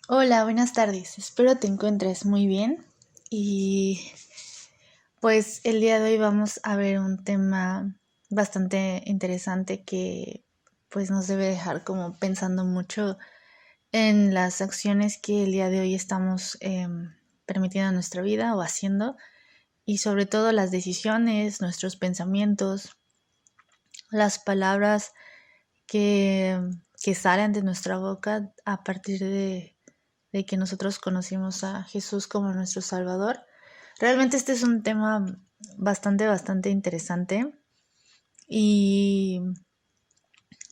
Hola, buenas tardes. Espero te encuentres muy bien. Y pues el día de hoy vamos a ver un tema bastante interesante que pues nos debe dejar como pensando mucho en las acciones que el día de hoy estamos permitiendo en nuestra vida o haciendo, y sobre todo las decisiones, nuestros pensamientos, las palabras que, que salen de nuestra boca a partir de que nosotros conocimos a Jesús como nuestro Salvador. Realmente este es un tema bastante interesante. Y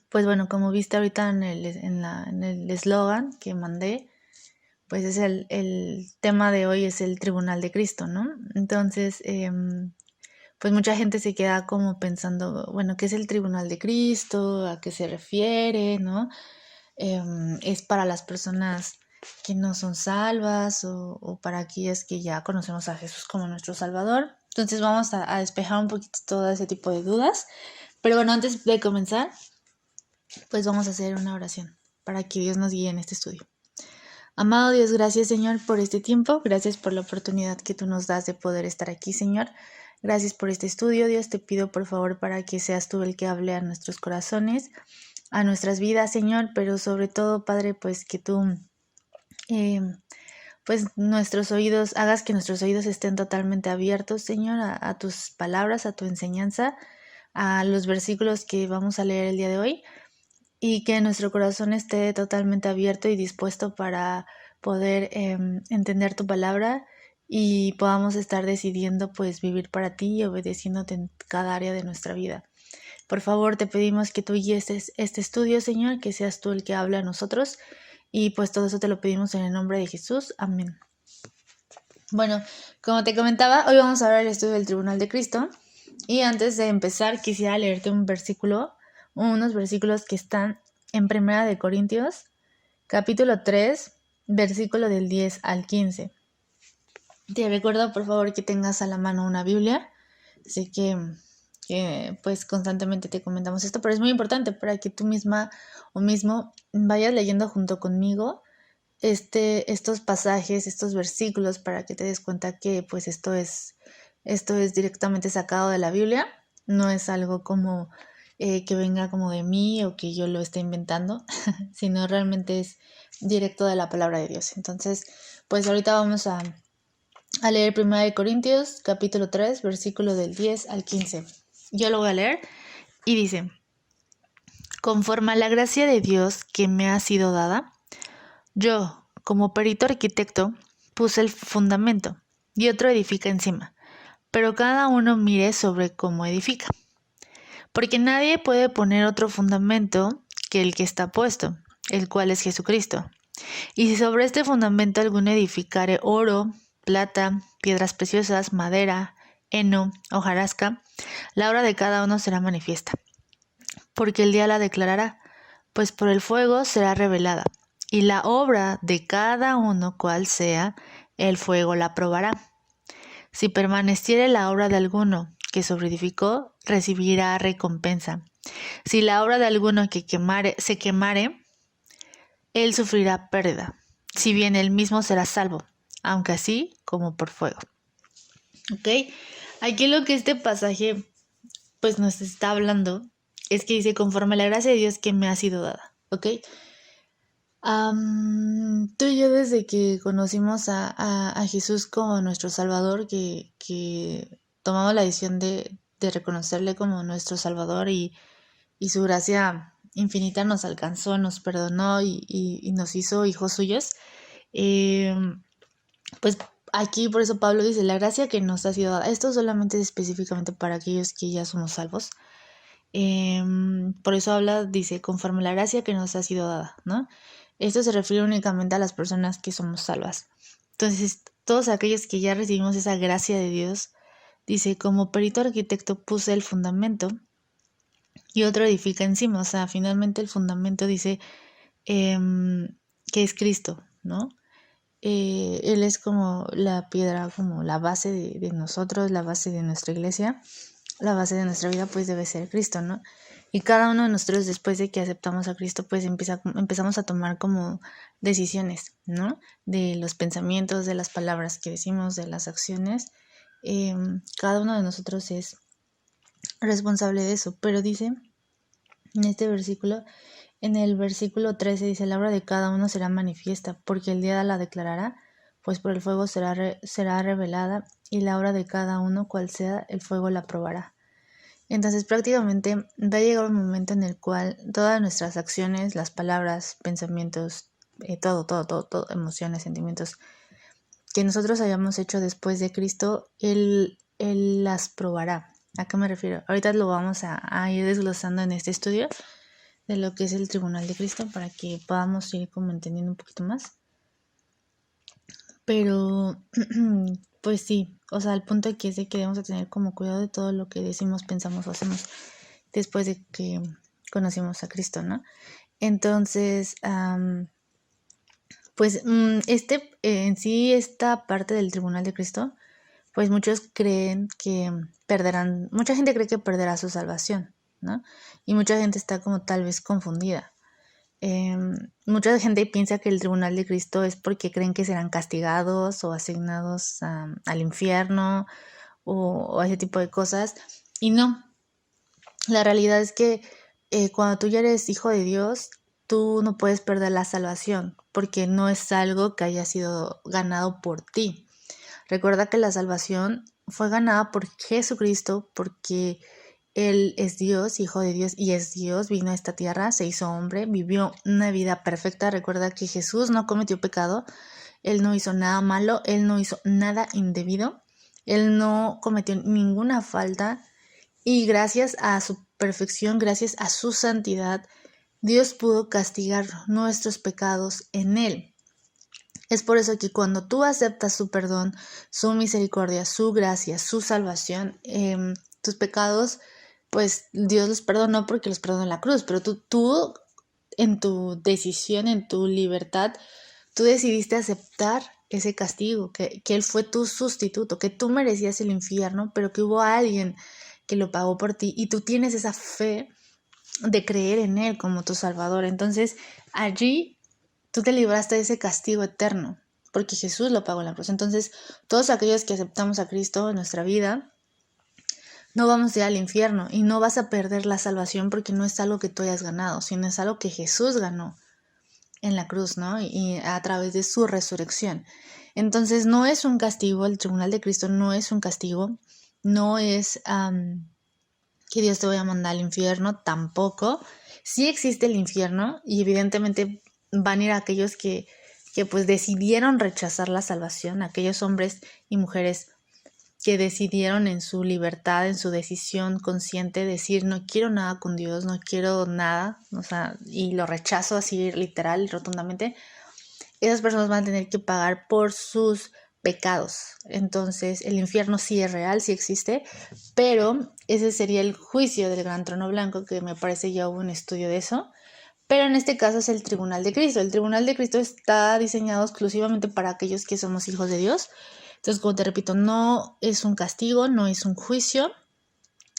pues bueno, como viste ahorita en el eslogan que mandé, pues es el tema de hoy es el Tribunal de Cristo, ¿no? Entonces, pues mucha gente se queda como pensando, bueno, ¿qué es el Tribunal de Cristo? ¿A qué se refiere? ¿No? Es para las personas que no son salvas o para aquellas que ya conocemos a Jesús como nuestro Salvador. Entonces vamos a despejar un poquito todo ese tipo de dudas. Pero bueno, antes de comenzar, pues vamos a hacer una oración para que Dios nos guíe en este estudio. Amado Dios, gracias Señor por este tiempo, gracias por la oportunidad que tú nos das de poder estar aquí, Señor. Gracias por este estudio, Dios, te pido por favor para que seas tú el que hable a nuestros corazones, a nuestras vidas, Señor, pero sobre todo, Padre, pues que tú, eh, pues nuestros oídos, hagas que nuestros oídos estén totalmente abiertos, Señor, a tus palabras, a tu enseñanza, a los versículos que vamos a leer el día de hoy, y que nuestro corazón esté totalmente abierto y dispuesto para poder entender tu palabra y podamos estar decidiendo pues vivir para ti y obedeciéndote en cada área de nuestra vida. Por favor, te pedimos que tú guíes este estudio, Señor, que seas tú el que habla a nosotros, y pues todo eso te lo pedimos en el nombre de Jesús. Amén. Bueno, como te comentaba, hoy vamos a ver el estudio del Tribunal de Cristo, y antes de empezar quisiera leerte unos versículos que están en Primera de Corintios, capítulo 3, versículo del 10 al 15. Te recuerdo por favor que tengas a la mano una Biblia. Sé que pues constantemente te comentamos esto, pero es muy importante para que tú misma o mismo vayas leyendo junto conmigo estos pasajes, estos versículos, para que te des cuenta que pues esto es directamente sacado de la Biblia. No es algo como que venga como de mí o que yo lo esté inventando, sino realmente es directo de la palabra de Dios. Entonces, pues ahorita vamos a leer 1 Corintios capítulo 3, versículo del 10 al 15. Yo lo voy a leer y dice: conforme a la gracia de Dios que me ha sido dada, yo, como perito arquitecto, puse el fundamento y otro edifica encima, pero cada uno mire sobre cómo edifica. Porque nadie puede poner otro fundamento que el que está puesto, el cual es Jesucristo. Y si sobre este fundamento alguno edificare oro, plata, piedras preciosas, madera, heno, hojarasca, la obra de cada uno será manifiesta, porque el día la declarará, pues por el fuego será revelada, y la obra de cada uno cual sea, el fuego la probará. Si permaneciere la obra de alguno que sobreedificó, recibirá recompensa. Si la obra de alguno que se quemare, él sufrirá pérdida, si bien él mismo será salvo, aunque así como por fuego. ¿Ok? Aquí lo que este pasaje pues nos está hablando es que dice: conforme a la gracia de Dios que me ha sido dada. ¿Ok? Tú y yo, desde que conocimos a Jesús como nuestro Salvador, que tomamos la decisión de reconocerle como nuestro Salvador, y su gracia infinita nos alcanzó, nos perdonó y nos hizo hijos suyos, eh, pues aquí por eso Pablo dice: la gracia que nos ha sido dada. Esto solamente es específicamente para aquellos que ya somos salvos. Por eso habla, dice, conforme a la gracia que nos ha sido dada, ¿no? Esto se refiere únicamente a las personas que somos salvas. Entonces, todos aquellos que ya recibimos esa gracia de Dios, dice: como perito arquitecto puse el fundamento y otro edifica encima. O sea, finalmente el fundamento dice que es Cristo, ¿no? Él es como la piedra, como la base de nosotros, la base de nuestra iglesia, la base de nuestra vida, pues debe ser Cristo, ¿no? Y cada uno de nosotros, después de que aceptamos a Cristo, pues empezamos a tomar como decisiones, ¿no? De los pensamientos, de las palabras que decimos, de las acciones. Cada uno de nosotros es responsable de eso. Pero dice en este versículo, en el versículo 13 dice: la obra de cada uno será manifiesta, porque el día la declarará, pues por el fuego será revelada, y la obra de cada uno, cual sea, el fuego la probará. Entonces prácticamente va a llegar un momento en el cual todas nuestras acciones, las palabras, pensamientos, todo, emociones, sentimientos que nosotros hayamos hecho después de Cristo, Él las probará. ¿A qué me refiero? Ahorita lo vamos a ir desglosando en este estudio de lo que es el tribunal de Cristo para que podamos ir como entendiendo un poquito más. Pero pues sí, o sea, el punto aquí es de que debemos tener como cuidado de todo lo que decimos, pensamos o hacemos después de que conocimos a Cristo, ¿no? Entonces, pues en sí esta parte del tribunal de Cristo, pues muchos creen que perderán, mucha gente cree que perderá su salvación, ¿no? Y mucha gente está como tal vez confundida. Mucha gente piensa que el tribunal de Cristo es porque creen que serán castigados o asignados al infierno o ese tipo de cosas. Y no, la realidad es que cuando tú ya eres hijo de Dios, tú no puedes perder la salvación porque no es algo que haya sido ganado por ti. Recuerda que la salvación fue ganada por Jesucristo porque Él es Dios, Hijo de Dios, y es Dios, vino a esta tierra, se hizo hombre, vivió una vida perfecta. Recuerda que Jesús no cometió pecado, Él no hizo nada malo, Él no hizo nada indebido, Él no cometió ninguna falta, y gracias a su perfección, gracias a su santidad, Dios pudo castigar nuestros pecados en Él. Es por eso que cuando tú aceptas su perdón, su misericordia, su gracia, su salvación, tus pecados, pues Dios los perdonó porque los perdonó en la cruz, pero tú en tu decisión, en tu libertad, tú decidiste aceptar ese castigo, que Él fue tu sustituto, que tú merecías el infierno, pero que hubo alguien que lo pagó por ti y tú tienes esa fe de creer en Él como tu Salvador. Entonces allí tú te libraste de ese castigo eterno, porque Jesús lo pagó en la cruz. Entonces, todos aquellos que aceptamos a Cristo en nuestra vida, no vamos a ir al infierno y no vas a perder la salvación porque no es algo que tú hayas ganado, sino es algo que Jesús ganó en la cruz, ¿no? Y a través de su resurrección. Entonces, no es un castigo, el tribunal de Cristo no es un castigo, no es que Dios te vaya a mandar al infierno, tampoco. Sí existe el infierno y evidentemente van a ir a aquellos que pues decidieron rechazar la salvación, aquellos hombres y mujeres que decidieron en su libertad, en su decisión consciente, decir no quiero nada con Dios, no quiero nada, o sea, y lo rechazo así literal y rotundamente. Esas personas van a tener que pagar por sus pecados. Entonces el infierno sí es real, sí existe, pero ese sería el juicio del gran trono blanco, que me parece ya hubo un estudio de eso. Pero en este caso es el tribunal de Cristo. El tribunal de Cristo está diseñado exclusivamente para aquellos que somos hijos de Dios. Entonces, como te repito, no es un castigo, no es un juicio,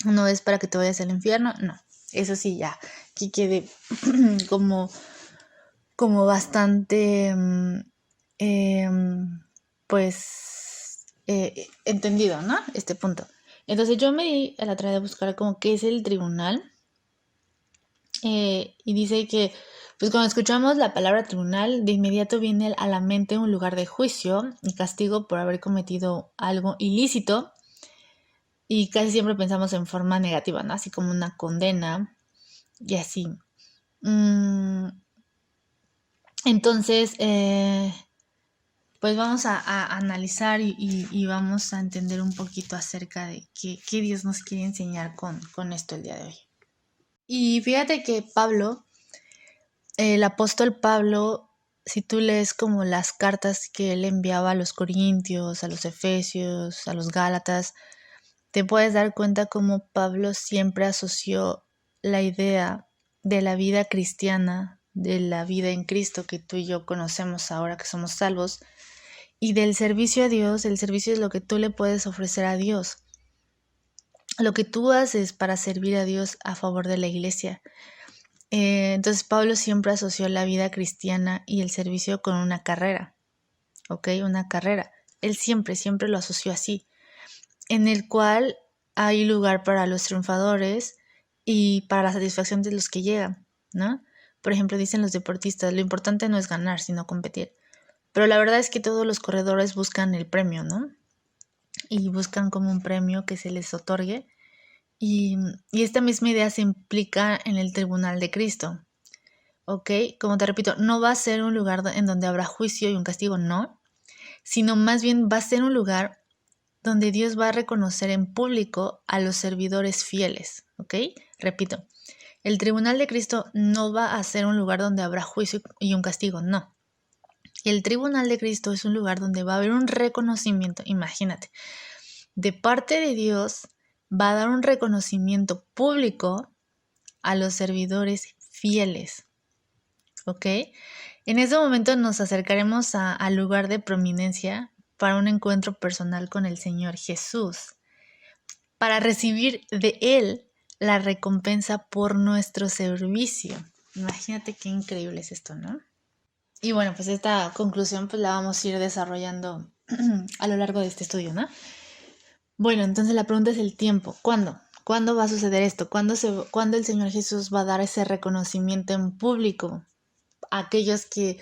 no es para que te vayas al infierno, no. Eso sí, ya, que quede como bastante, entendido, ¿no? Este punto. Entonces yo me di a la tarea de buscar como qué es el tribunal. Y dice que, pues cuando escuchamos la palabra tribunal, de inmediato viene a la mente un lugar de juicio y castigo por haber cometido algo ilícito. Y casi siempre pensamos en forma negativa, ¿no? Así como una condena y así. Entonces, pues vamos a analizar y vamos a entender un poquito acerca de qué Dios nos quiere enseñar con esto el día de hoy. Y fíjate que Pablo, el apóstol Pablo, si tú lees como las cartas que él enviaba a los Corintios, a los Efesios, a los Gálatas, te puedes dar cuenta cómo Pablo siempre asoció la idea de la vida cristiana, de la vida en Cristo que tú y yo conocemos ahora que somos salvos, y del servicio a Dios. El servicio es lo que tú le puedes ofrecer a Dios. lo que tú haces para servir a Dios a favor de la iglesia. Entonces Pablo siempre asoció la vida cristiana y el servicio con una carrera, ¿ok? Una carrera. Él siempre lo asoció así, en el cual hay lugar para los triunfadores y para la satisfacción de los que llegan, ¿no? Por ejemplo, dicen los deportistas, lo importante no es ganar, sino competir. Pero la verdad es que todos los corredores buscan el premio, ¿no? Y buscan como un premio que se les otorgue. Y esta misma idea se implica en el tribunal de Cristo, ¿ok? Como te repito, no va a ser un lugar en donde habrá juicio y un castigo, no, sino más bien va a ser un lugar donde Dios va a reconocer en público a los servidores fieles, ¿ok? Repito, el tribunal de Cristo no va a ser un lugar donde habrá juicio y un castigo, no. El tribunal de Cristo es un lugar donde va a haber un reconocimiento, imagínate, de parte de Dios va a dar un reconocimiento público a los servidores fieles, ¿ok? En ese momento nos acercaremos al lugar de prominencia para un encuentro personal con el Señor Jesús, para recibir de Él la recompensa por nuestro servicio. Imagínate qué increíble es esto, ¿no? Y bueno, pues esta conclusión pues la vamos a ir desarrollando a lo largo de este estudio, ¿no? Bueno, entonces la pregunta es el tiempo. ¿Cuándo? ¿Cuándo va a suceder esto? ¿Cuándo el Señor Jesús va a dar ese reconocimiento en público a aquellos que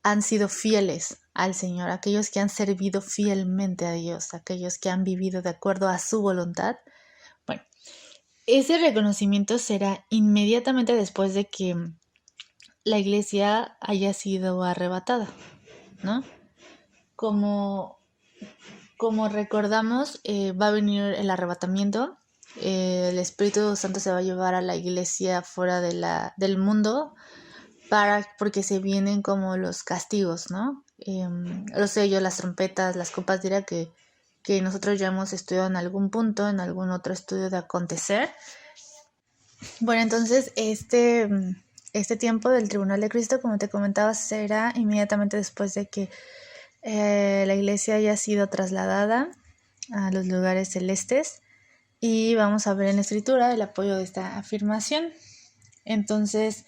han sido fieles al Señor, aquellos que han servido fielmente a Dios, aquellos que han vivido de acuerdo a su voluntad? Bueno, ese reconocimiento será inmediatamente después de que la iglesia haya sido arrebatada, ¿no? Como recordamos, va a venir el arrebatamiento. El Espíritu Santo se va a llevar a la iglesia fuera del mundo porque se vienen como los castigos, ¿no? Los sellos, las trompetas, las copas, dirá que nosotros ya hemos estudiado en algún punto, en algún otro estudio de acontecer. Bueno, entonces este tiempo del Tribunal de Cristo, como te comentaba, será inmediatamente después de que la iglesia haya sido trasladada a los lugares celestes, y vamos a ver en la escritura el apoyo de esta afirmación. Entonces,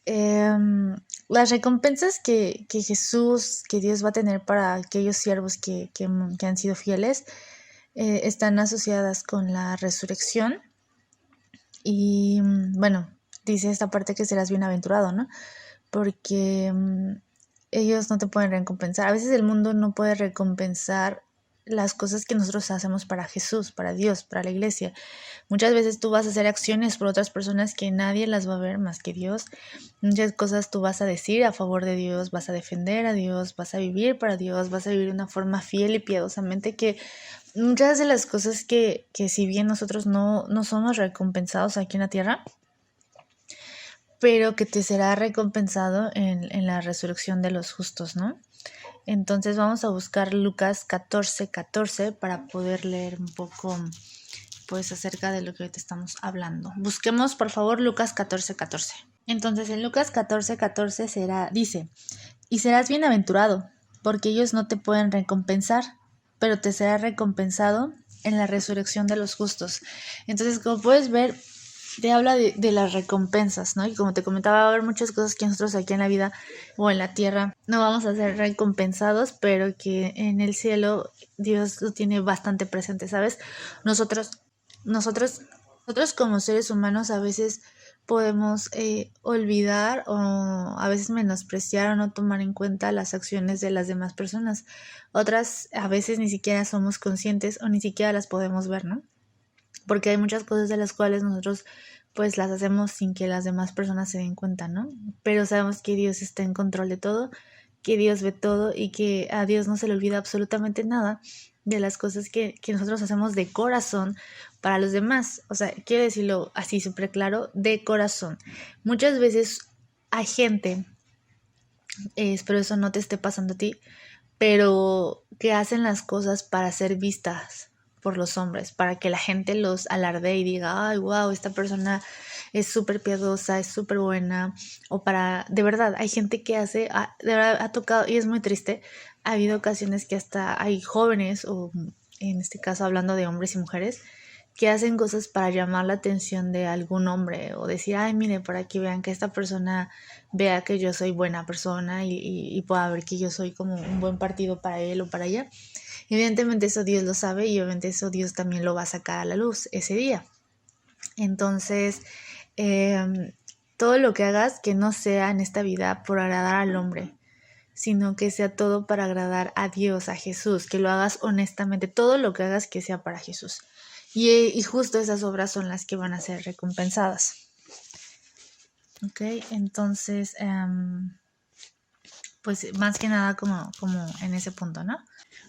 las recompensas que Jesús, que Dios va a tener para aquellos siervos que han sido fieles, están asociadas con la resurrección. Y bueno, dice esta parte que serás bienaventurado, ¿no? Porque ellos no te pueden recompensar. A veces el mundo no puede recompensar las cosas que nosotros hacemos para Jesús, para Dios, para la iglesia. Muchas veces tú vas a hacer acciones por otras personas que nadie las va a ver más que Dios. Muchas cosas tú vas a decir a favor de Dios, vas a defender a Dios, vas a vivir para Dios, vas a vivir de una forma fiel y piadosamente, que muchas de las cosas que si bien nosotros no somos recompensados aquí en la tierra, pero que te será recompensado en la resurrección de los justos, ¿no? Entonces vamos a buscar Lucas 14:14 para poder leer un poco pues acerca de lo que ahorita estamos hablando. Busquemos por favor Lucas 14:14. Entonces en Lucas 14:14 dice: y serás bienaventurado, porque ellos no te pueden recompensar, pero te será recompensado en la resurrección de los justos. Entonces, como puedes ver, te habla de las recompensas, ¿no? Y como te comentaba, va a haber muchas cosas que nosotros aquí en la vida o en la tierra no vamos a ser recompensados, pero que en el cielo Dios lo tiene bastante presente, ¿sabes? Nosotros como seres humanos a veces podemos olvidar o a veces menospreciar o no tomar en cuenta las acciones de las demás personas. Otras a veces ni siquiera somos conscientes o ni siquiera las podemos ver, ¿no? Porque hay muchas cosas de las cuales nosotros pues las hacemos sin que las demás personas se den cuenta, ¿no? Pero sabemos que Dios está en control de todo, que Dios ve todo y que a Dios no se le olvida absolutamente nada de las cosas que nosotros hacemos de corazón para los demás. O sea, quiero decirlo así súper claro, de corazón. Muchas veces hay gente, espero eso no te esté pasando a ti, pero que hacen las cosas para ser vistas por los hombres, para que la gente los alardee y diga, ay, wow, esta persona es súper piadosa, es súper buena, o de verdad, hay gente que de verdad ha tocado, y es muy triste, ha habido ocasiones que hasta hay jóvenes, o en este caso hablando de hombres y mujeres, que hacen cosas para llamar la atención de algún hombre o decir, ay, mire, para que vean que esta persona vea que yo soy buena persona y pueda ver que yo soy como un buen partido para él o para ella. Evidentemente eso Dios lo sabe y obviamente eso Dios también lo va a sacar a la luz ese día. Entonces, todo lo que hagas que no sea en esta vida por agradar al hombre, sino que sea todo para agradar a Dios, a Jesús, que lo hagas honestamente, todo lo que hagas que sea para Jesús. Y justo esas obras son las que van a ser recompensadas. Ok, entonces, pues más que nada como en ese punto, ¿no?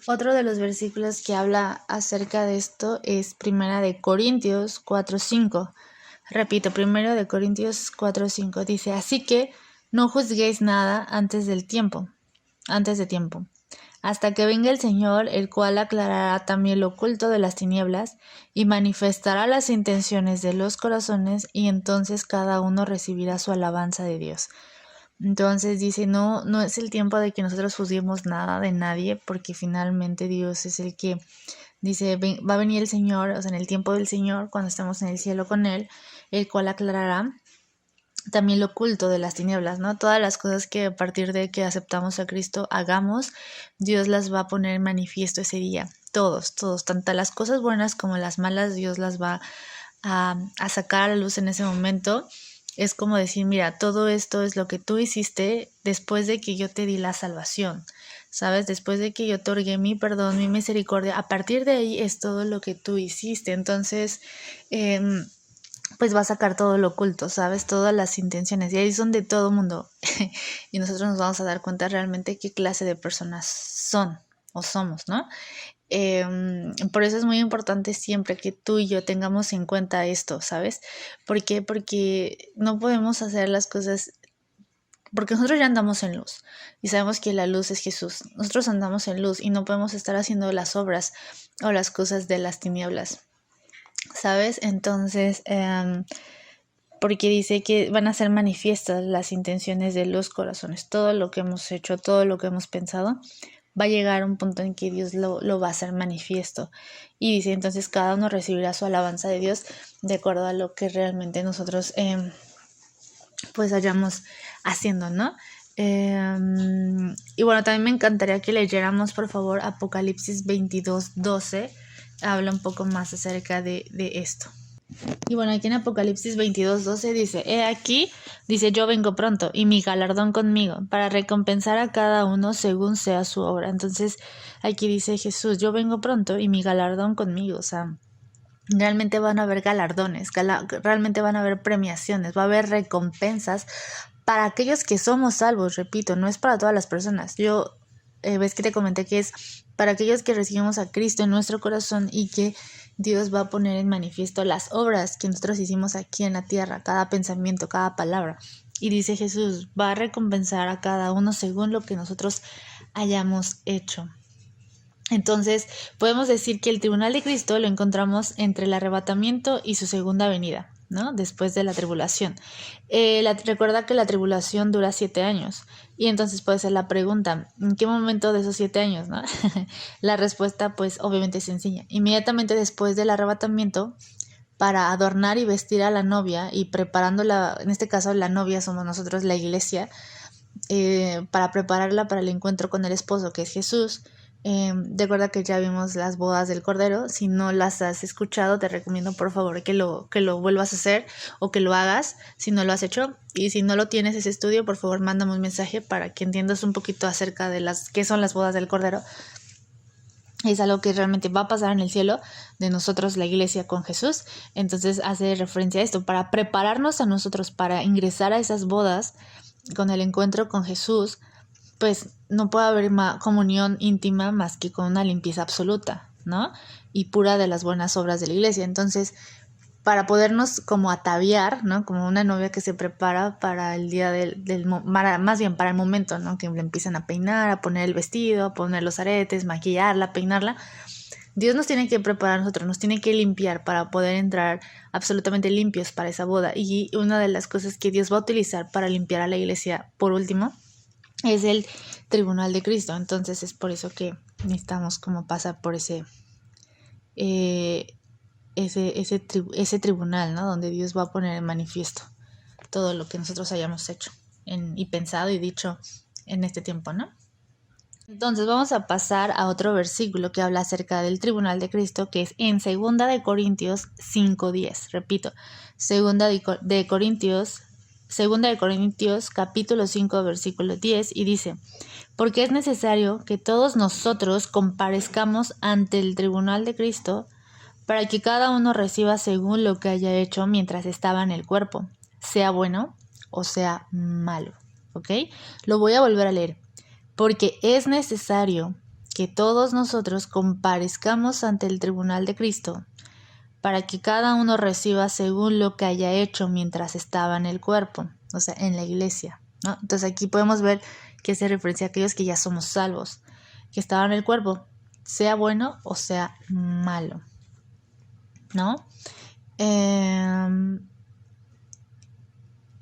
Otro de los versículos que habla acerca de esto es Primera de Corintios 4:5. Repito, Primero de Corintios 4:5 dice, así que no juzguéis nada antes de tiempo, hasta que venga el Señor, el cual aclarará también lo oculto de las tinieblas y manifestará las intenciones de los corazones, y entonces cada uno recibirá su alabanza de Dios. Entonces dice, no es el tiempo de que nosotros juzguemos nada de nadie, porque finalmente Dios es el que dice, va a venir el Señor, o sea, en el tiempo del Señor, cuando estemos en el cielo con Él, el cual aclarará también lo oculto de las tinieblas, ¿no? Todas las cosas que a partir de que aceptamos a Cristo hagamos, Dios las va a poner en manifiesto ese día. Todos, tanto las cosas buenas como las malas, Dios las va a sacar a la luz en ese momento. Es como decir, mira, todo esto es lo que tú hiciste después de que yo te di la salvación, ¿sabes? Después de que yo otorgué mi perdón, mi misericordia, a partir de ahí es todo lo que tú hiciste. Entonces, pues va a sacar todo lo oculto, ¿sabes? Todas las intenciones. Y ahí es donde todo mundo, y nosotros nos vamos a dar cuenta realmente qué clase de personas son o somos, ¿no? Por eso es muy importante siempre que tú y yo tengamos en cuenta esto, ¿sabes? ¿Por qué? Porque no podemos hacer las cosas, porque nosotros ya andamos en luz y sabemos que la luz es Jesús. Nosotros andamos en luz y no podemos estar haciendo las obras o las cosas de las tinieblas, ¿sabes? Entonces, porque dice que van a ser manifiestas las intenciones de los corazones, todo lo que hemos hecho, todo lo que hemos pensado, va a llegar a un punto en que Dios lo va a hacer manifiesto. Y dice, entonces cada uno recibirá su alabanza de Dios de acuerdo a lo que realmente nosotros pues vayamos haciendo, ¿no? Y bueno, también me encantaría que leyéramos, por favor, Apocalipsis 22:12. Habla un poco más acerca de esto. Y bueno, aquí en Apocalipsis 22:12 dice, he aquí, dice, yo vengo pronto y mi galardón conmigo para recompensar a cada uno según sea su obra. Entonces aquí dice Jesús, yo vengo pronto y mi galardón conmigo. O sea, realmente van a haber galardones, realmente van a haber premiaciones, va a haber recompensas para aquellos que somos salvos. Repito, no es para todas las personas. Yo, ves que te comenté que es para aquellos que recibimos a Cristo en nuestro corazón y que Dios va a poner en manifiesto las obras que nosotros hicimos aquí en la tierra, cada pensamiento, cada palabra. Y dice Jesús, va a recompensar a cada uno según lo que nosotros hayamos hecho. Entonces, podemos decir que el tribunal de Cristo lo encontramos entre el arrebatamiento y su segunda venida, ¿no? Después de la tribulación. Recuerda que la tribulación dura 7 años. Y entonces puede ser la pregunta, ¿en qué momento de esos 7 años, no? La respuesta, pues, obviamente es sencilla. Inmediatamente después del arrebatamiento, para adornar y vestir a la novia y preparándola, en este caso la novia somos nosotros, la iglesia, para prepararla para el encuentro con el esposo, que es Jesús. Recuerda que ya vimos las bodas del Cordero. Si no las has escuchado, te recomiendo por favor que lo vuelvas a hacer o que lo hagas si no lo has hecho. Y si no lo tienes ese estudio, por favor mándame un mensaje para que entiendas un poquito acerca de qué son las bodas del Cordero. Es algo que realmente va a pasar en el cielo de nosotros, la iglesia con Jesús. Entonces hace referencia a esto, para prepararnos a nosotros para ingresar a esas bodas con el encuentro con Jesús. Pues no puede haber comunión íntima más que con una limpieza absoluta, ¿no? Y pura de las buenas obras de la iglesia. Entonces, para podernos como ataviar, ¿no? Como una novia que se prepara para el día más bien para el momento, ¿no? Que le empiezan a peinar, a poner el vestido, a poner los aretes, maquillarla, peinarla. Dios nos tiene que preparar a nosotros, nos tiene que limpiar para poder entrar absolutamente limpios para esa boda. Y una de las cosas que Dios va a utilizar para limpiar a la iglesia, por último, es el tribunal de Cristo. Entonces es por eso que necesitamos como pasar por ese ese tribunal, ¿no? Donde Dios va a poner en manifiesto todo lo que nosotros hayamos hecho y pensado y dicho en este tiempo, ¿no? Entonces vamos a pasar a otro versículo que habla acerca del tribunal de Cristo, que es en 2 Corintios 5:10. Repito, 2 Corintios capítulo 5 versículo 10, y dice: porque es necesario que todos nosotros comparezcamos ante el tribunal de Cristo para que cada uno reciba según lo que haya hecho mientras estaba en el cuerpo, sea bueno o sea malo. ¿Ok? Lo voy a volver a leer. Porque es necesario que todos nosotros comparezcamos ante el tribunal de Cristo para que cada uno reciba según lo que haya hecho mientras estaba en el cuerpo, o sea, en la iglesia, ¿no? Entonces aquí podemos ver que se referencia a aquellos que ya somos salvos, que estaban en el cuerpo, sea bueno o sea malo, ¿no?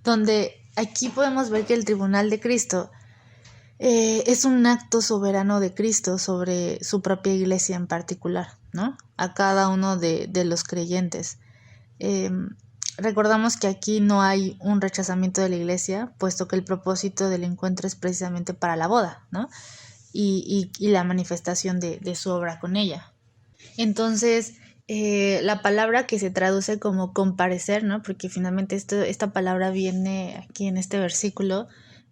Donde aquí podemos ver que el tribunal de Cristo es un acto soberano de Cristo sobre su propia iglesia en particular, ¿no? A cada uno de los creyentes. Recordamos que aquí no hay un rechazamiento de la iglesia, puesto que el propósito del encuentro es precisamente para la boda, ¿no? Y la manifestación de su obra con ella. Entonces, la palabra que se traduce como comparecer, ¿no? Porque finalmente esta palabra viene aquí en este versículo,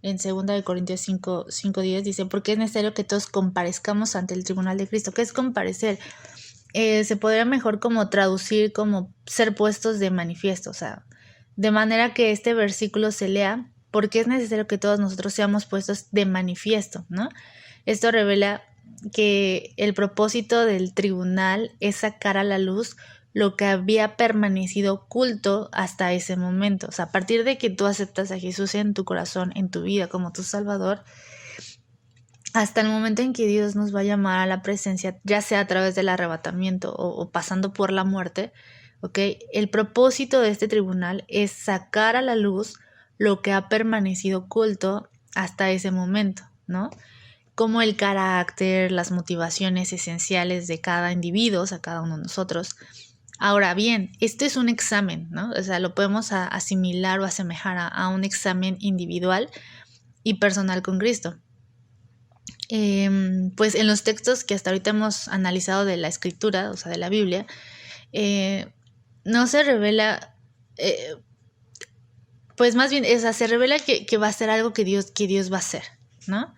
en 2 Corintios 5:10, dice: porque es necesario que todos comparezcamos ante el tribunal de Cristo. ¿Qué es comparecer? Se podría mejor como traducir como ser puestos de manifiesto, o sea, de manera que este versículo se lea: porque es necesario que todos nosotros seamos puestos de manifiesto, ¿no? Esto revela que el propósito del tribunal es sacar a la luz lo que había permanecido oculto hasta ese momento. O sea, a partir de que tú aceptas a Jesús en tu corazón, en tu vida como tu Salvador, hasta el momento en que Dios nos va a llamar a la presencia, ya sea a través del arrebatamiento o pasando por la muerte, ¿ok? El propósito de este tribunal es sacar a la luz lo que ha permanecido oculto hasta ese momento, ¿no? Como el carácter, las motivaciones esenciales de cada individuo, o sea, cada uno de nosotros. Ahora bien, este es un examen, ¿no? O sea, lo podemos asimilar o asemejar a un examen individual y personal con Cristo. Pues en los textos que hasta ahorita hemos analizado de la escritura, o sea, de la Biblia, no se revela, pues más bien, o sea, se revela que va a ser algo que Dios va a hacer, ¿no?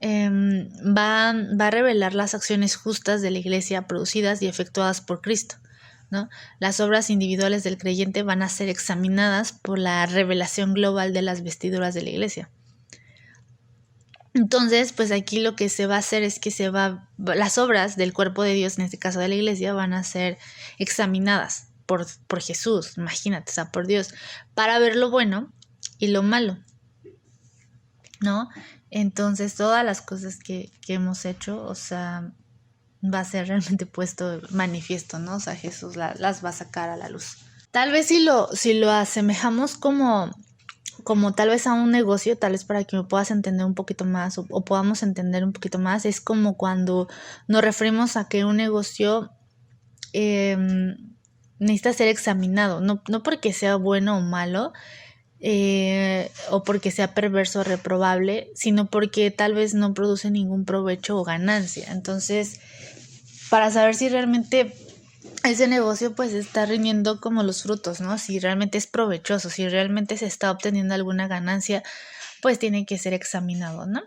Va a revelar las acciones justas de la iglesia producidas y efectuadas por Cristo, ¿no? Las obras individuales del creyente van a ser examinadas por la revelación global de las vestiduras de la iglesia. Entonces, pues aquí lo que se va a hacer es que las obras del cuerpo de Dios, en este caso de la iglesia, van a ser examinadas por Jesús, imagínate, o sea, por Dios, para ver lo bueno y lo malo, ¿no? Entonces, todas las cosas que hemos hecho, o sea, va a ser realmente puesto manifiesto, ¿no? O sea, Jesús las va a sacar a la luz. Tal vez si lo asemejamos como tal vez a un negocio, tal vez para que me puedas entender un poquito más o podamos entender un poquito más, es como cuando nos referimos a que un negocio necesita ser examinado, no porque sea bueno o malo, o porque sea perverso o reprobable, sino porque tal vez no produce ningún provecho o ganancia. Entonces, para saber si realmente ese negocio pues está rindiendo como los frutos, ¿no? Si realmente es provechoso, si realmente se está obteniendo alguna ganancia, pues tiene que ser examinado, ¿no?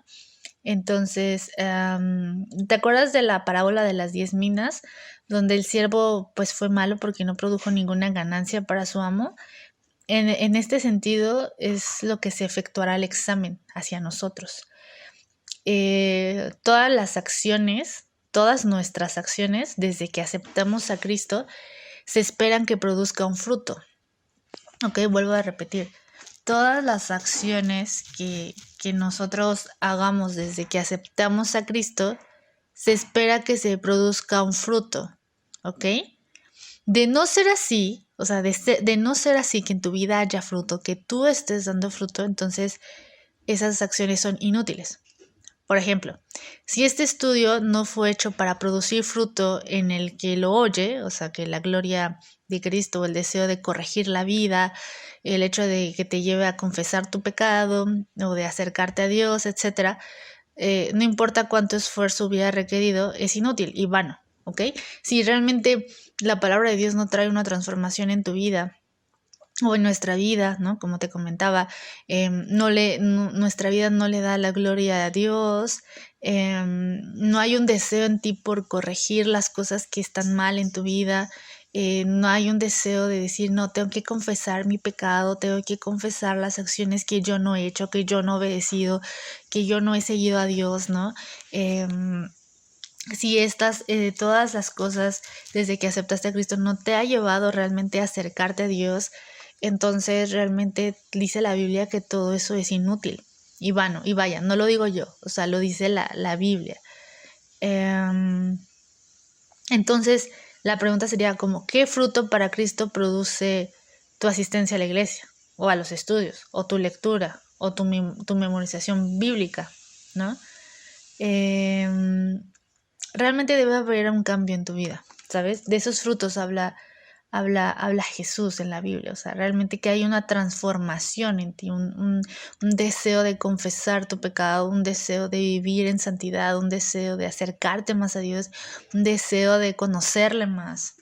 Entonces, ¿te acuerdas de la parábola de las 10 minas? Donde el siervo pues fue malo porque no produjo ninguna ganancia para su amo. En este sentido es lo que se efectuará el examen hacia nosotros. Todas nuestras acciones, desde que aceptamos a Cristo, se esperan que produzca un fruto. Ok, vuelvo a repetir. Todas las acciones que nosotros hagamos desde que aceptamos a Cristo, se espera que se produzca un fruto. ¿Ok? De no ser así, o sea, de no ser así, que en tu vida haya fruto, que tú estés dando fruto, entonces esas acciones son inútiles. Por ejemplo, si este estudio no fue hecho para producir fruto en el que lo oye, o sea, que la gloria de Cristo, el deseo de corregir la vida, el hecho de que te lleve a confesar tu pecado o de acercarte a Dios, etcétera, no importa cuánto esfuerzo hubiera requerido, es inútil y vano, ¿ok? Si realmente la palabra de Dios no trae una transformación en tu vida, o en nuestra vida, ¿no? Como te comentaba, nuestra vida no le da la gloria a Dios, no hay un deseo en ti por corregir las cosas que están mal en tu vida, no hay un deseo de decir, no, tengo que confesar mi pecado, tengo que confesar las acciones que yo no he hecho, que yo no he obedecido, que yo no he seguido a Dios, ¿no? Si todas las cosas desde que aceptaste a Cristo no te ha llevado realmente a acercarte a Dios, entonces realmente dice la Biblia que todo eso es inútil y vano. Y vaya, no lo digo yo, o sea, lo dice la Biblia. Entonces, la pregunta sería como, ¿qué fruto para Cristo produce tu asistencia a la iglesia o a los estudios o tu lectura o tu memorización bíblica, ¿no? Realmente debe haber un cambio en tu vida, ¿sabes? De esos frutos habla Jesús en la Biblia, o sea, realmente que hay una transformación en ti, un deseo de confesar tu pecado, un deseo de vivir en santidad, un deseo de acercarte más a Dios, un deseo de conocerle más.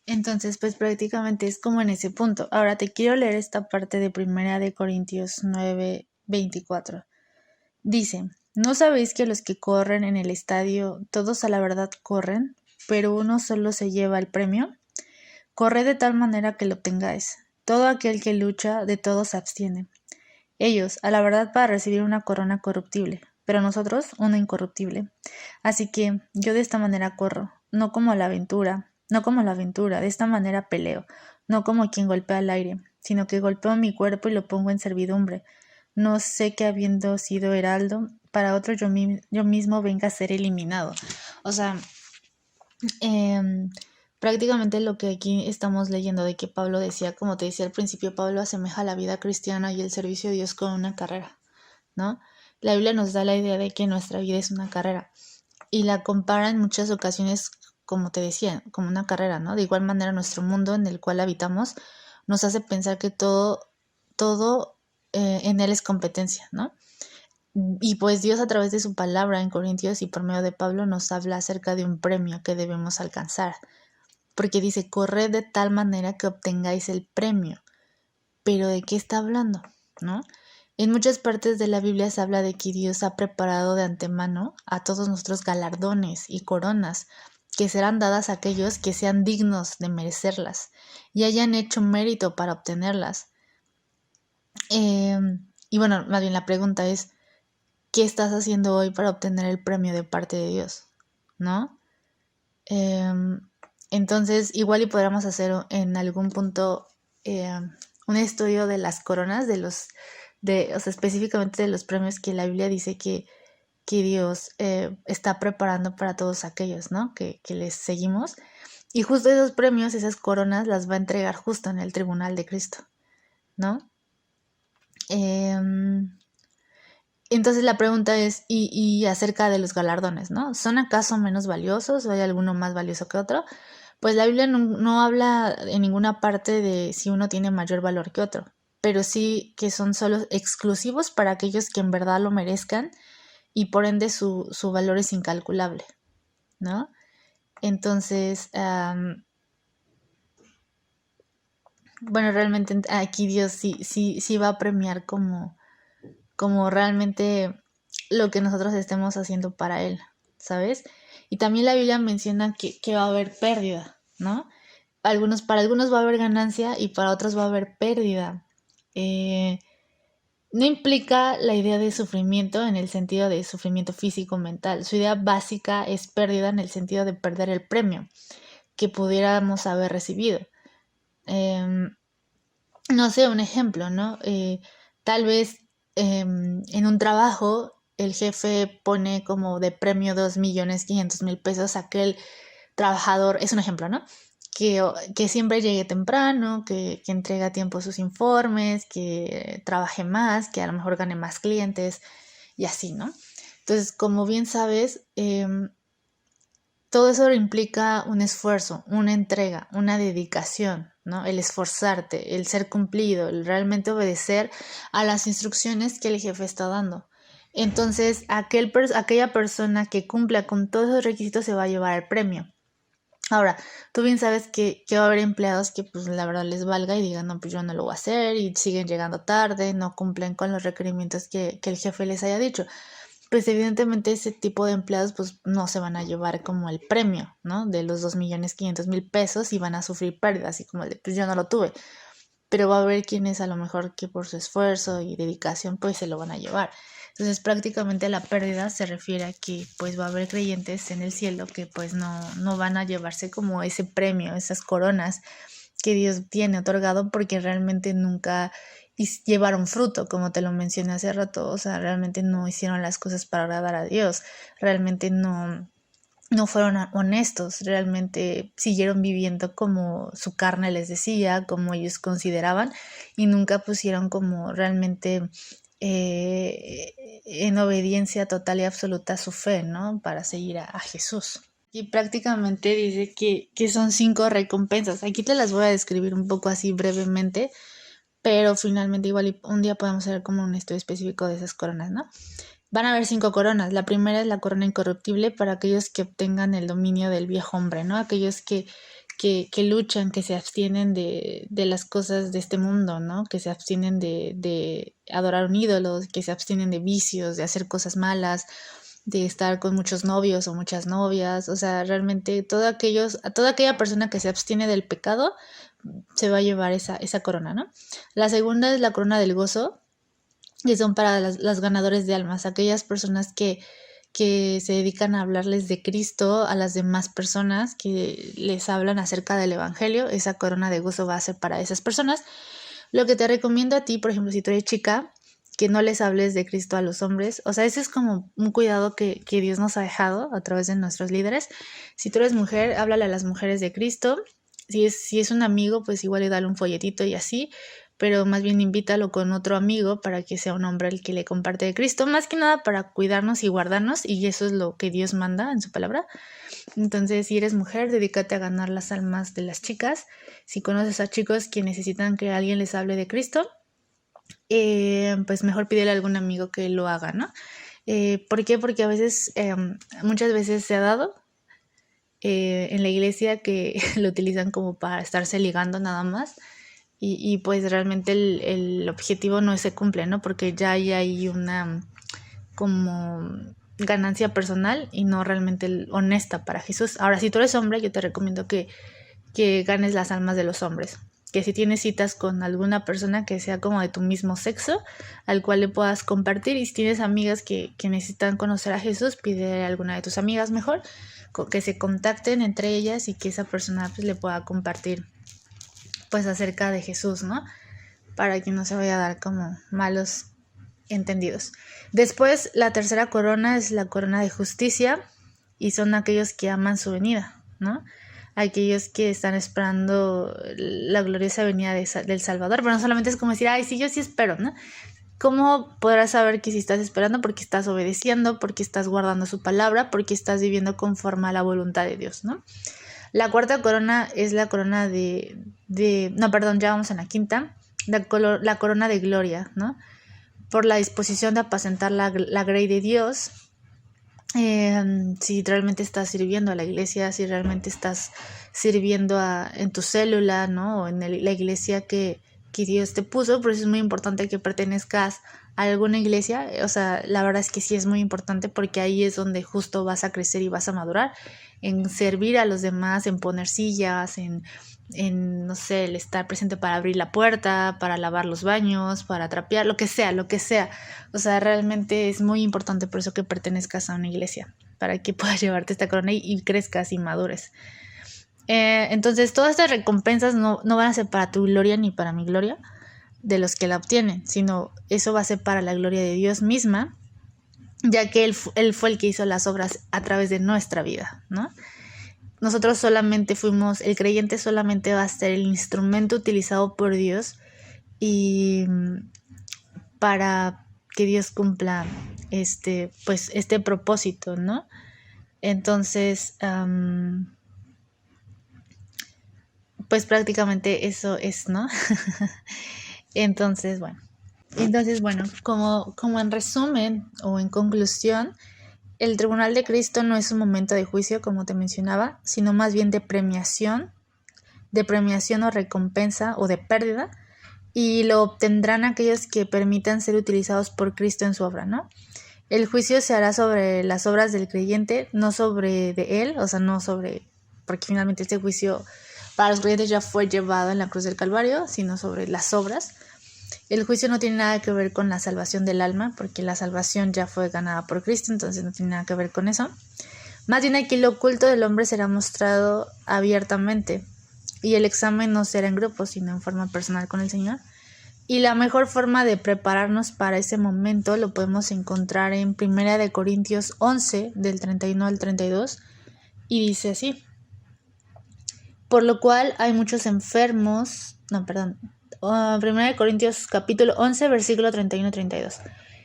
Entonces, pues prácticamente es como en ese punto. Ahora te quiero leer esta parte de 1 Corintios 9:24. Dice, ¿no sabéis que los que corren en el estadio, todos a la verdad corren, pero uno solo se lleva el premio? Corred de tal manera que lo obtengáis. Todo aquel que lucha, de todo se abstiene. Ellos, a la verdad, para recibir una corona corruptible, pero nosotros una incorruptible. Así que yo de esta manera corro, no como la aventura, de esta manera peleo, no como quien golpea al aire, sino que golpeo mi cuerpo y lo pongo en servidumbre. No sé que habiendo sido heraldo, para otro yo mismo venga a ser eliminado. O sea, prácticamente lo que aquí estamos leyendo de que Pablo decía, como te decía al principio, Pablo asemeja la vida cristiana y el servicio a Dios con una carrera, ¿no? La Biblia nos da la idea de que nuestra vida es una carrera y la compara en muchas ocasiones, como te decía, como una carrera, ¿no? De igual manera nuestro mundo en el cual habitamos nos hace pensar que todo en él es competencia, ¿no? Y pues Dios a través de su palabra en Corintios y por medio de Pablo nos habla acerca de un premio que debemos alcanzar. Porque dice, corred de tal manera que obtengáis el premio. ¿Pero de qué está hablando? ¿No? En muchas partes de la Biblia se habla de que Dios ha preparado de antemano a todos nuestros galardones y coronas que serán dadas a aquellos que sean dignos de merecerlas y hayan hecho mérito para obtenerlas. Y bueno, más bien la pregunta es, ¿qué estás haciendo hoy para obtener el premio de parte de Dios? ¿No? Entonces, igual y podríamos hacer en algún punto un estudio de las coronas, o sea, específicamente de los premios que la Biblia dice que Dios está preparando para todos aquellos, ¿no? Que les seguimos. Y justo esos premios, esas coronas, las va a entregar justo en el tribunal de Cristo, ¿no? Entonces la pregunta es, y acerca de los galardones, ¿no? ¿Son acaso menos valiosos o hay alguno más valioso que otro? Pues la Biblia no habla en ninguna parte de si uno tiene mayor valor que otro, pero sí que son solo exclusivos para aquellos que en verdad lo merezcan y por ende su valor es incalculable, ¿no? Entonces, bueno, realmente aquí Dios sí va a premiar como realmente lo que nosotros estemos haciendo para Él, ¿sabes? Y también la Biblia menciona que va a haber pérdida, ¿no? Para algunos va a haber ganancia y para otros va a haber pérdida. No implica la idea de sufrimiento en el sentido de sufrimiento físico o mental. Su idea básica es pérdida en el sentido de perder el premio que pudiéramos haber recibido. No sé, un ejemplo, ¿no? Tal vez en un trabajo el jefe pone como de premio 2.500.000 pesos a aquel trabajador, es un ejemplo, ¿no? Que siempre llegue temprano, que entregue a tiempo sus informes, que trabaje más, que a lo mejor gane más clientes y así, ¿no? Entonces, como bien sabes, todo eso implica un esfuerzo, una entrega, una dedicación, ¿no? El esforzarte, el ser cumplido, el realmente obedecer a las instrucciones que el jefe está dando. Entonces, aquella persona que cumpla con todos esos requisitos se va a llevar el premio. Ahora, tú bien sabes que va a haber empleados que pues la verdad les valga y digan, no, pues yo no lo voy a hacer y siguen llegando tarde, no cumplen con los requerimientos que el jefe les haya dicho. Pues evidentemente ese tipo de empleados pues no se van a llevar como el premio, ¿no? De los 2.500.000 pesos y van a sufrir pérdidas, así como de, pues yo no lo tuve. Pero va a haber quienes a lo mejor que por su esfuerzo y dedicación pues se lo van a llevar. Entonces prácticamente la pérdida se refiere a que pues va a haber creyentes en el cielo que pues no van a llevarse como ese premio, esas coronas que Dios tiene otorgado porque realmente nunca llevaron fruto, como te lo mencioné hace rato, o sea, realmente no hicieron las cosas para agradar a Dios, realmente no fueron honestos, realmente siguieron viviendo como su carne les decía, como ellos consideraban, y nunca pusieron como realmente en obediencia total y absoluta su fe, ¿no? Para seguir a Jesús. Y prácticamente dice que son 5 recompensas. Aquí te las voy a describir un poco así brevemente, pero finalmente igual un día podemos hacer como un estudio específico de esas coronas, ¿no? Van a haber 5 coronas. La primera es la corona incorruptible para aquellos que obtengan el dominio del viejo hombre, ¿no? Aquellos que luchan, que se abstienen de las cosas de este mundo, ¿no? Que se abstienen de adorar un ídolo, que se abstienen de vicios, de hacer cosas malas, de estar con muchos novios o muchas novias. O sea, realmente toda aquella persona que se abstiene del pecado se va a llevar esa corona, ¿no? La segunda es la corona del gozo, que son para las ganadores de almas, aquellas personas que se dedican a hablarles de Cristo a las demás personas, que les hablan acerca del Evangelio. Esa corona de gozo va a ser para esas personas. Lo que te recomiendo a ti, por ejemplo, si tú eres chica, que no les hables de Cristo a los hombres. O sea, ese es como un cuidado que Dios nos ha dejado a través de nuestros líderes. Si tú eres mujer, háblale a las mujeres de Cristo. Si es un amigo, pues igual le dale un folletito y así, pero más bien invítalo con otro amigo para que sea un hombre el que le comparte de Cristo, más que nada para cuidarnos y guardarnos, y eso es lo que Dios manda en su palabra. Entonces, si eres mujer, dedícate a ganar las almas de las chicas. Si conoces a chicos que necesitan que alguien les hable de Cristo, pues mejor pídele a algún amigo que lo haga, ¿no? ¿Por qué? Porque a veces, muchas veces se ha dado en la iglesia que lo utilizan como para estarse ligando nada más, y pues realmente el objetivo no se cumple, ¿no? Porque ya hay una como ganancia personal y no realmente honesta para Jesús. Ahora, si tú eres hombre, yo te recomiendo que ganes las almas de los hombres. Que si tienes citas con alguna persona que sea como de tu mismo sexo, al cual le puedas compartir. Y si tienes amigas que necesitan conocer a Jesús, pide a alguna de tus amigas mejor que se contacten entre ellas y que esa persona pues le pueda compartir pues acerca de Jesús, ¿no? Para que no se vaya a dar como malos entendidos. Después, la tercera corona es la corona de justicia, y son aquellos que aman su venida, ¿no? Aquellos que están esperando la gloriosa venida del Salvador, pero no solamente es como decir, ay, sí, yo sí espero, ¿no? ¿Cómo podrás saber que si estás esperando? Porque estás obedeciendo, porque estás guardando su palabra, porque estás viviendo conforme a la voluntad de Dios, ¿no? La cuarta corona es la corona no, perdón, ya vamos en la quinta, la corona de gloria, ¿no? Por la disposición de apacentar la grey de Dios. Si realmente estás sirviendo a la iglesia, si realmente estás sirviendo en tu célula, ¿no? O en la iglesia que Dios te puso. Por eso es muy importante que pertenezcas a alguna iglesia. O sea, la verdad es que sí es muy importante, porque ahí es donde justo vas a crecer y vas a madurar en servir a los demás, en poner sillas, en no sé, el estar presente para abrir la puerta, para lavar los baños, para trapear, lo que sea. O sea, realmente es muy importante por eso que pertenezcas a una iglesia, para que puedas llevarte esta corona y crezcas y madures. Entonces, todas estas recompensas no van a ser para tu gloria ni para mi gloria de los que la obtienen, sino eso va a ser para la gloria de Dios misma, ya que Él fue el que hizo las obras a través de nuestra vida, ¿no? Nosotros solamente el creyente solamente va a ser el instrumento utilizado por Dios y para que Dios cumpla pues este propósito, ¿no? Entonces, pues prácticamente eso es, ¿no? Entonces, bueno, como en resumen o en conclusión, el Tribunal de Cristo no es un momento de juicio, como te mencionaba, sino más bien de premiación o recompensa o de pérdida, y lo obtendrán aquellos que permitan ser utilizados por Cristo en su obra, ¿no? El juicio se hará sobre las obras del creyente, no sobre de él, o sea, no sobre, porque finalmente este juicio para los creyentes ya fue llevado en la cruz del Calvario, sino sobre las obras. El juicio no tiene nada que ver con la salvación del alma, porque la salvación ya fue ganada por Cristo, entonces no tiene nada que ver con eso. Más bien aquí lo oculto del hombre será mostrado abiertamente, y el examen no será en grupo, sino en forma personal con el Señor. Y la mejor forma de prepararnos para ese momento lo podemos encontrar en 1 Corintios 11, del 31 al 32, y dice así: por lo cual hay muchos enfermos, 1 Corintios capítulo 11, versículo 31-32.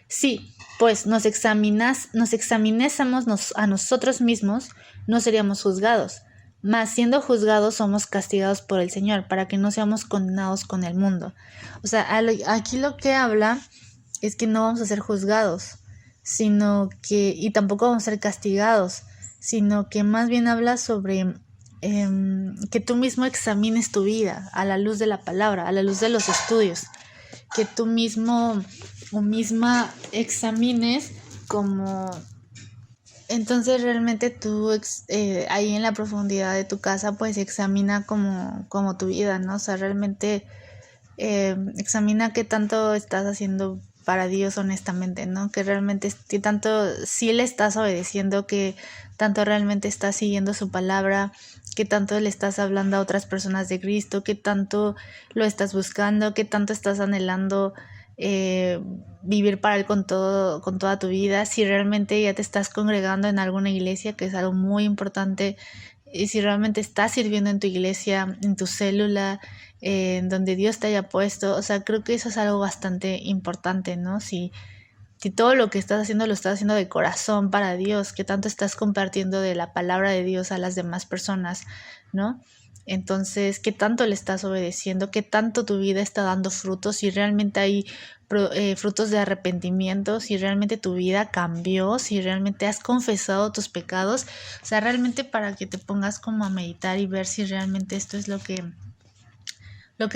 Sí, pues nos examinésemos a nosotros mismos, no seríamos juzgados, mas siendo juzgados somos castigados por el Señor, para que no seamos condenados con el mundo. O sea, aquí lo que habla es que no vamos a ser juzgados, y tampoco vamos a ser castigados, sino que más bien habla sobre que tú mismo examines tu vida a la luz de la palabra, a la luz de los estudios, que tú mismo o misma examines como... Entonces realmente tú ahí en la profundidad de tu casa pues examina como tu vida, ¿no? O sea, realmente examina qué tanto estás haciendo para Dios honestamente, ¿no? Que realmente qué tanto sí le estás obedeciendo, que tanto realmente estás siguiendo su palabra, qué tanto le estás hablando a otras personas de Cristo, qué tanto lo estás buscando, qué tanto estás anhelando vivir para Él con toda tu vida, si realmente ya te estás congregando en alguna iglesia, que es algo muy importante, y si realmente estás sirviendo en tu iglesia, en tu célula, en donde Dios te haya puesto. O sea, creo que eso es algo bastante importante, ¿no? Si todo lo que estás haciendo lo estás haciendo de corazón para Dios, que tanto estás compartiendo de la palabra de Dios a las demás personas, ¿no? Entonces, ¿qué tanto le estás obedeciendo? ¿Qué tanto tu vida está dando frutos? Si realmente hay frutos de arrepentimiento, si realmente tu vida cambió, si realmente has confesado tus pecados. O sea, realmente para que te pongas como a meditar y ver si realmente esto es lo que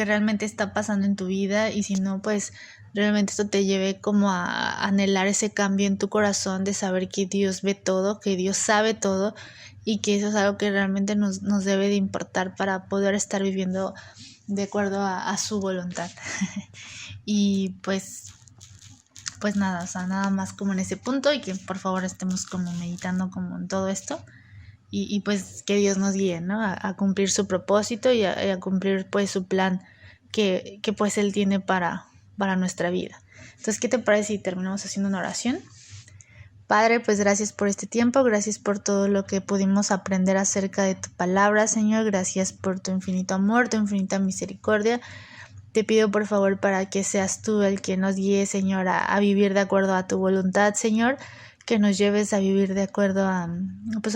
realmente está pasando en tu vida, y si no, pues realmente esto te lleve como a anhelar ese cambio en tu corazón de saber que Dios ve todo, que Dios sabe todo, y que eso es algo que realmente nos debe de importar para poder estar viviendo de acuerdo a su voluntad. Y pues nada, o sea, nada más como en ese punto, y que por favor estemos como meditando como en todo esto. Y pues que Dios nos guíe, ¿no? A cumplir su propósito y a cumplir pues su plan que pues Él tiene para nuestra vida. Entonces, ¿qué te parece si terminamos haciendo una oración? Padre, pues gracias por este tiempo, gracias por todo lo que pudimos aprender acerca de tu palabra, Señor. Gracias por tu infinito amor, tu infinita misericordia. Te pido por favor para que seas tú el que nos guíe, Señor, a vivir de acuerdo a tu voluntad, Señor, que nos lleves a vivir de acuerdo a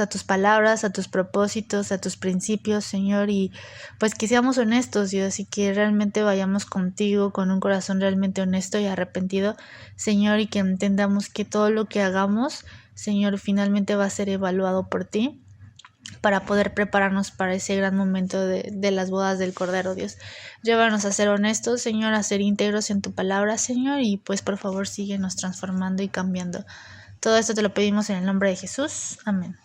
tus palabras, a tus propósitos, a tus principios, Señor, y pues que seamos honestos, Dios, y que realmente vayamos contigo con un corazón realmente honesto y arrepentido, Señor, y que entendamos que todo lo que hagamos, Señor, finalmente va a ser evaluado por ti, para poder prepararnos para ese gran momento de las bodas del Cordero, Dios. Llévanos a ser honestos, Señor, a ser íntegros en tu palabra, Señor, y pues por favor síguenos transformando y cambiando. Todo esto te lo pedimos en el nombre de Jesús. Amén.